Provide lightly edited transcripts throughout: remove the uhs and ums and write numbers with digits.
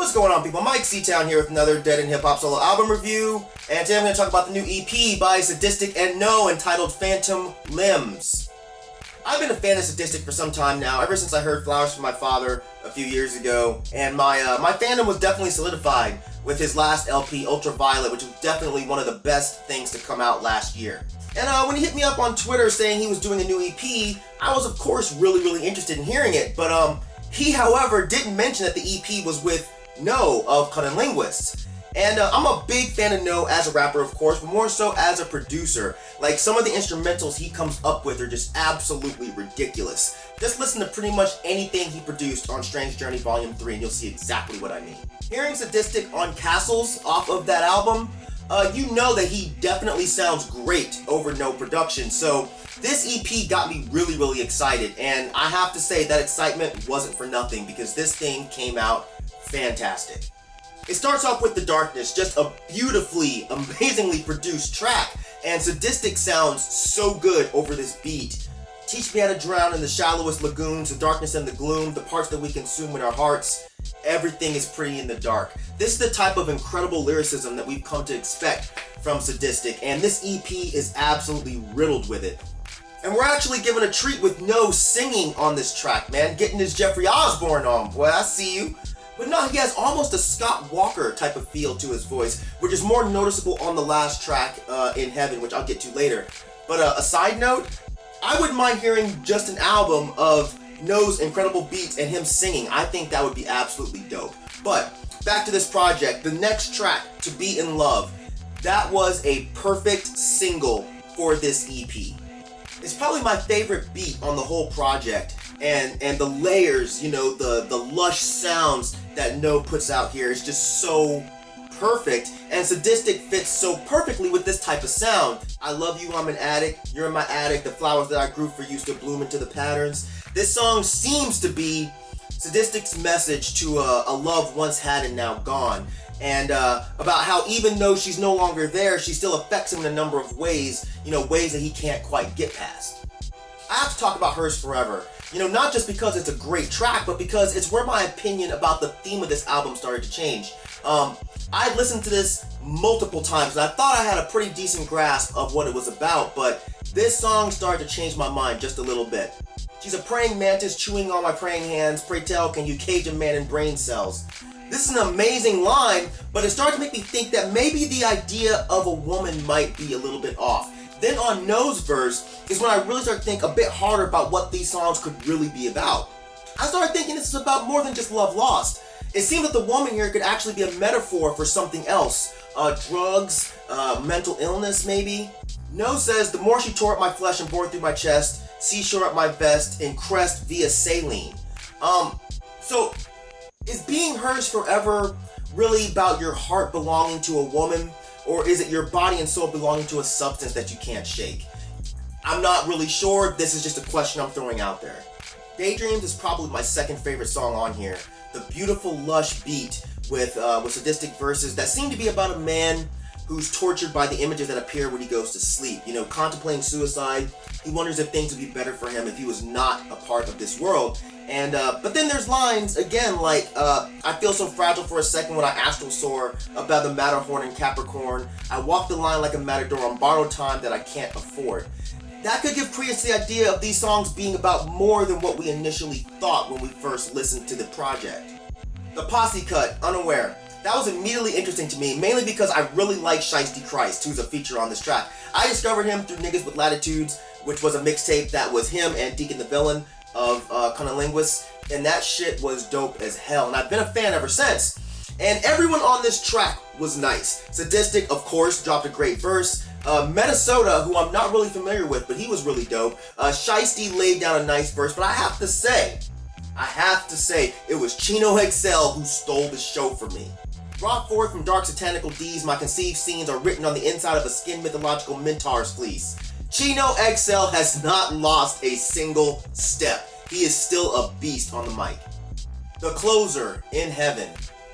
What's going on, people? Myke C-Town here with another Dead in Hip Hop solo album review, and today I'm going to talk about the new EP by Sadistik and Kno entitled Phantom Limbs. I've been a fan of Sadistik for some time now, ever since I heard Flowers from My Father a few years ago, and my fandom was definitely solidified with his last LP, Ultraviolet, which was definitely one of the best things to come out last year. And when he hit me up on Twitter saying he was doing a new EP, I was of course really interested in hearing it, but he, however, didn't mention that the EP was with Kno of Cunning Linguists. And I'm a big fan of Kno as a rapper, of course, but more so as a producer. Like, some of the instrumentals he comes up with are just absolutely ridiculous. Just listen to pretty much anything he produced on Strange Journey Volume 3 and you'll see exactly what I mean. Hearing Sadistik on Castles off of that album, you know that he definitely sounds great over Kno production, so this EP got me really excited, and I have to say that excitement wasn't for nothing because this thing came out fantastic. It starts off with The Darkness, just a beautifully, amazingly produced track, and Sadistik sounds so good over this beat. Teach me how to drown in the shallowest lagoons, the darkness and the gloom, the parts that we consume in our hearts. Everything is pretty in the dark. This is the type of incredible lyricism that we've come to expect from Sadistik, and this EP is absolutely riddled with it. And we're actually given a treat with Kno singing on this track, man, getting his Jeffrey Osborne on. Boy, I see you. But no, he has almost a Scott Walker type of feel to his voice, which is more noticeable on the last track, In Heaven, which I'll get to later. But a side note, I wouldn't mind hearing just an album of Kno's incredible beats and him singing. I think that would be absolutely dope. But back to this project, the next track, To Be in Love, that was a perfect single for this EP. It's probably my favorite beat on the whole project, and the layers, you know, the lush sounds that Kno puts out here is just so perfect, and Sadistik fits so perfectly with this type of sound. I love you, I'm an addict, you're in my attic, the flowers that I grew for you still bloom into the patterns. This song seems to be Sadistik's message to a love once had and now gone, and about how even though she's no longer there, she still affects him in a number of ways, you know, ways that he can't quite get past. I have to talk about Hers Forever, you know, not just because it's a great track, but because it's where my opinion about the theme of this album started to change. I listened to this multiple times, and I thought I had a pretty decent grasp of what it was about, but this song started to change my mind just a little bit. She's a praying mantis chewing on my praying hands, pray tell, can you cage a man in brain cells? This is an amazing line, but it started to make me think that maybe the idea of a woman might be a little bit off. Then on Kno's verse is when I really started to think a bit harder about what these songs could really be about. I started thinking this is about more than just love lost. It seemed that the woman here could actually be a metaphor for something else. Drugs, mental illness maybe. Kno says, the more she tore at my flesh and bored through my chest, seashore at my vest, and crest via saline. So is being hers forever really about your heart belonging to a woman? Or is it your body and soul belonging to a substance that you can't shake? I'm not really sure. This is just a question I'm throwing out there. Daydreams is probably my second favorite song on here. The beautiful, lush beat with Sadistik verses that seem to be about a man who's tortured by the images that appear when he goes to sleep. You know, contemplating suicide. He wonders if things would be better for him if he was not a part of this world. And but then there's lines again like I feel so fragile for a second when I astral soar about the Matterhorn and Capricorn. I walk the line like a matador on borrowed time that I can't afford. That could give credence to the idea of these songs being about more than what we initially thought when we first listened to the project. The Posse cut, Unaware. That was immediately interesting to me, mainly because I really like Shiesty Christ, who's a feature on this track. I discovered him through Niggas with Latitudes, which was a mixtape that was him and Deacon the Villain of Cunning Linguists, and that shit was dope as hell, and I've been a fan ever since. And everyone on this track was nice. Sadistik, of course, dropped a great verse. Minnesota, who I'm not really familiar with, but he was really dope. Shiesty laid down a nice verse, but I have to say, it was Chino XL who stole the show from me. Brought forth from dark satanical D's, my conceived scenes are written on the inside of a skin mythological Minotaur's fleece. Chino XL has not lost a single step. He is still a beast on the mic. The Closer, In Heaven.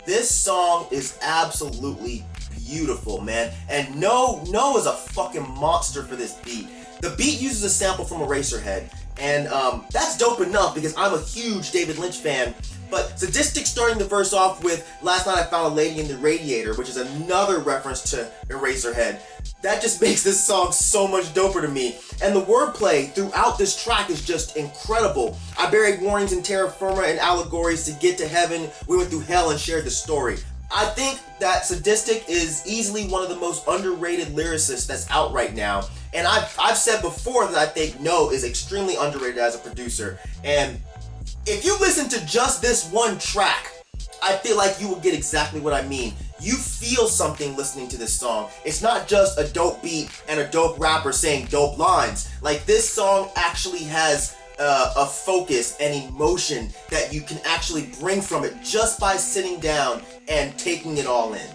This song is absolutely beautiful, man. And Kno is a fucking monster for this beat. The beat uses a sample from Eraserhead, and that's dope enough because I'm a huge David Lynch fan, But Sadistik starting the verse off with "Last night I found a lady in the radiator," which is another reference to Eraserhead. That just makes this song so much doper to me. And the wordplay throughout this track is just incredible. I buried warnings in terra firma and allegories to get to heaven. We went through hell and shared the story. I think that Sadistik is easily one of the most underrated lyricists that's out right now. And I've said before that I think Kno is extremely underrated as a producer. And if you listen to just this one track, I feel like you will get exactly what I mean. You feel something listening to this song. It's not just a dope beat and a dope rapper saying dope lines. Like, this song actually has a focus and emotion that you can actually bring from it just by sitting down and taking it all in.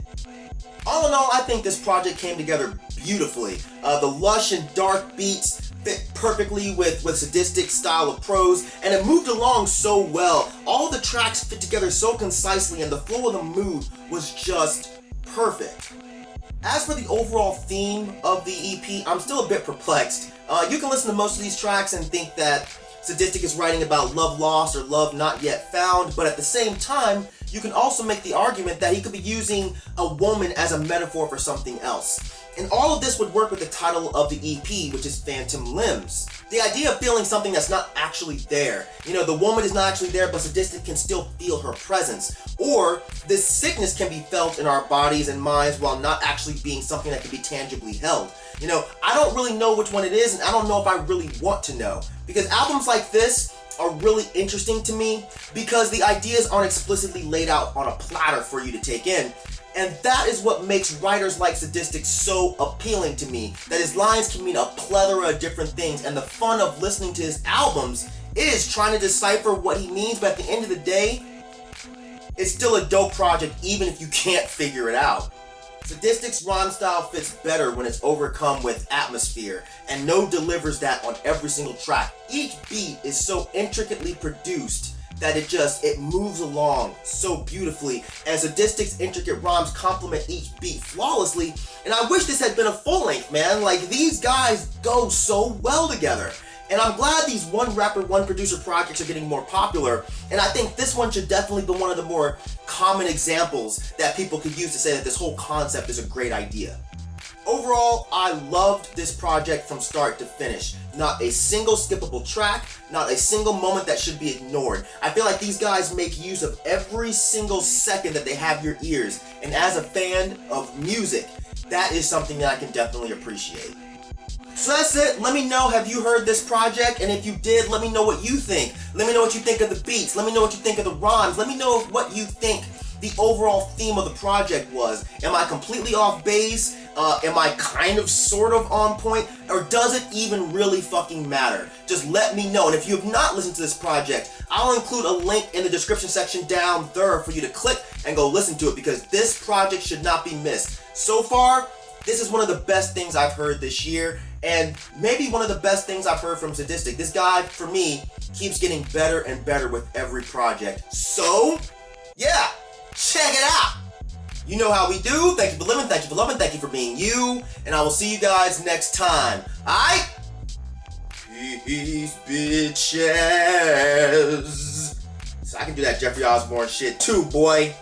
All in all, I think this project came together beautifully. The lush and dark beats fit perfectly with Sadistik's style of prose, and it moved along so well. All the tracks fit together so concisely, and the flow of the mood was just perfect. As for the overall theme of the EP, I'm still a bit perplexed. You can listen to most of these tracks and think that Sadistik is writing about love lost or love not yet found, but at the same time, you can also make the argument that he could be using a woman as a metaphor for something else. And all of this would work with the title of the EP, which is Phantom Limbs. The idea of feeling something that's not actually there. You know, the woman is not actually there, but Sadistik can still feel her presence. Or this sickness can be felt in our bodies and minds while not actually being something that can be tangibly held. You know, I don't really know which one it is, and I don't know if I really want to know. Because albums like this are really interesting to me because the ideas aren't explicitly laid out on a platter for you to take in. And that is what makes writers like Sadistik so appealing to me, that his lines can mean a plethora of different things, and the fun of listening to his albums is trying to decipher what he means, but at the end of the day, it's still a dope project even if you can't figure it out. Sadistik's rhyme style fits better when it's overcome with atmosphere, and Kno delivers that on every single track. Each beat is so intricately produced that it moves along so beautifully, and Sadistik's intricate rhymes complement each beat flawlessly, and I wish this had been a full length, man. Like, these guys go so well together. And I'm glad these one rapper, one producer projects are getting more popular, and I think this one should definitely be one of the more common examples that people could use to say that this whole concept is a great idea. Overall, I loved this project from start to finish. Not a single skippable track, not a single moment that should be ignored. I feel like these guys make use of every single second that they have your ears, and as a fan of music, that is something that I can definitely appreciate. So that's it. Let me know, have you heard this project? And if you did, let me know what you think. Let me know what you think of the beats. Let me know what you think of the rhymes. Let me know what you think the overall theme of the project was. Am I completely off base? Am I kind of sort of on point? Or does it even really fucking matter? Just let me know. And if you have not listened to this project, I'll include a link in the description section down there for you to click and go listen to it, because this project should not be missed. So far, this is one of the best things I've heard this year, and maybe one of the best things I've heard from Sadistik. This guy, for me, keeps getting better and better with every project. So, yeah, check it out. You know how we do. Thank you for living, thank you for loving, thank you for being you, and I will see you guys next time. Alright? Peace, bitches. So I can do that Jeffrey Osborne shit too, boy.